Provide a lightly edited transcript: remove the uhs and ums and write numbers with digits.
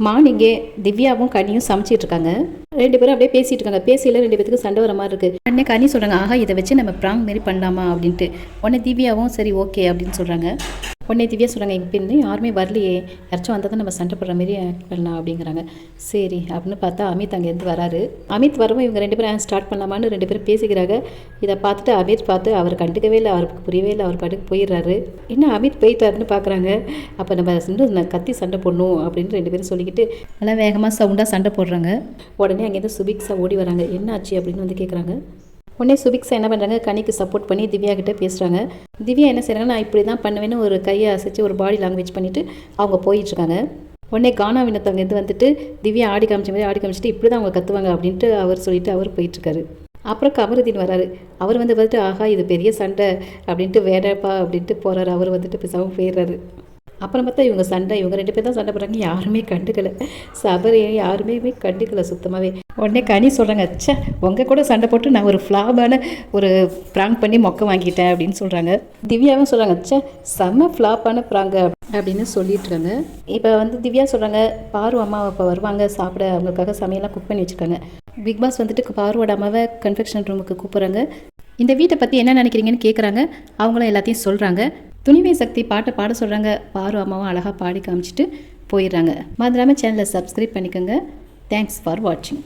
மார்னிங்கே திவ்யாவும் கனியும் சமைச்சிட்டு இருக்காங்க. 2 பேரும் அப்படியே பேசிட்டு இருக்காங்க. பேசியில 2 பேத்துக்கு சண்டை வர மாதிரி இருக்கு. உடனே கனி சொல்றாங்க, ஆஹா இதை வச்சு நம்ம ப்ராங்க் மாரி பண்ணலாமா அப்படின்ட்டு. உடனே திவ்யாவும் சரி ஓகே அப்படின்னு சொல்றாங்க. உடனே திவ்யா சொல்கிறாங்க, இப்போ இன்னும் யாருமே வரலையே, யாராச்சும் வந்தால் தான் நம்ம சண்டை போடுற மாரி ஆக்ட் பண்ணலாம் அப்படிங்கிறாங்க. சரி அப்படின்னு பார்த்தா அமித் அங்கேருந்து வராரு. அமித் வரவும் இவங்க 2 பேரும் ஸ்டார்ட் பண்ணலாமான்னு 2 பேரும் பேசிக்கிறாங்க. இதை பார்த்துட்டு அமித் பார்த்து அவர் கண்டுக்கவே இல்லை, அவருக்கு புரியவே இல்லை, அவர் பாட்டுக்கு போயிடுறாரு. என்ன அமித் போயிட்டாருன்னு பார்க்குறாங்க. அப்போ நம்ம இன்னும் கத்தி சண்டை போடணும் அப்படின்னு 2 பேரும் சொல்லிக்கிட்டு நல்லா வேகமாக சவுண்டாக சண்டை போடுறாங்க. உடனே அங்கேருந்து சுபிக்ஸா ஓடி வராங்க. என்ன ஆச்சு அப்படின்னு வந்து கேட்குறாங்க. உடனே சுபிக்ஸா என்ன பண்ணுறாங்க, கனிக்கு சப்போர்ட் பண்ணி திவ்யா கிட்டே பேசுகிறாங்க. திவ்யா என்ன செய்கிறாங்க, நான் இப்படி தான் பண்ணுவேன்னு ஒரு கையை அசைச்சு ஒரு பாடி லாங்குவேஜ் பண்ணிவிட்டு அவங்க போயிட்டுருக்காங்க. உடனே கானா வினத்தவங்க வந்துட்டு திவ்யா ஆடி காமிச்ச மாதிரி ஆடி காமிச்சிட்டு இப்படி தான் அவங்க கற்றுவாங்க அப்படின்ட்டு அவர் சொல்லிவிட்டு அவர் போயிட்டுருக்காரு. அப்புறம் கமருதீன் வராரு. அவர் வந்துட்டு ஆஹா இது பெரிய சண்டை அப்படின்ட்டு வேறப்பா அப்படின்ட்டு போகிறாரு. அவர் வந்துட்டு பேசாமல் போயிடுறாரு. அப்புறம் பார்த்தா இவங்க 2 பேர் தான் சண்டை போடுறாங்க. யாருமே கண்டுக்கலை, சபரியை யாருமே கண்டுக்கலை சுத்தமாகவே. உடனே கனி சொல்கிறாங்க, ச்சே உங்கள் கூட சண்டை போட்டு நான் ஒரு ஃப்ளாப்பான ஒரு ப்ராங்க் பண்ணி மொக்க வாங்கிட்டேன் அப்படின்னு சொல்கிறாங்க. திவ்யாவும் சொல்கிறாங்க, ச்சே செம்ம ஃப்ளாப்பான ப்ராங்க அப்படின்னு சொல்லிட்டு இருக்காங்க. இப்போ திவ்யா சொல்கிறாங்க, பாரு அம்மா இப்போ வருவாங்க சாப்பிட, அவங்களுக்காக சமையலாம் குக் பண்ணி வச்சுருக்காங்க. பிக் பாஸ் வந்துட்டு பாருவோட அம்மாவை கன்ஃபெக்ஷன் ரூமுக்கு கூப்பிட்றாங்க. இந்த வீட்டை பற்றி என்ன நினைக்கிறீங்கன்னு கேட்குறாங்க. அவங்களும் எல்லாத்தையும் சொல்கிறாங்க. துணிவை சக்தி பாட்டை பாட சொல்கிறாங்க. பாரு அம்மாவும் அழகாக பாடி காமிச்சிட்டு போயிடுறாங்க. மறந்துடாமல் சேனலை சப்ஸ்கிரைப் பண்ணிக்கோங்க. தேங்க்ஸ் ஃபார் வாட்சிங்.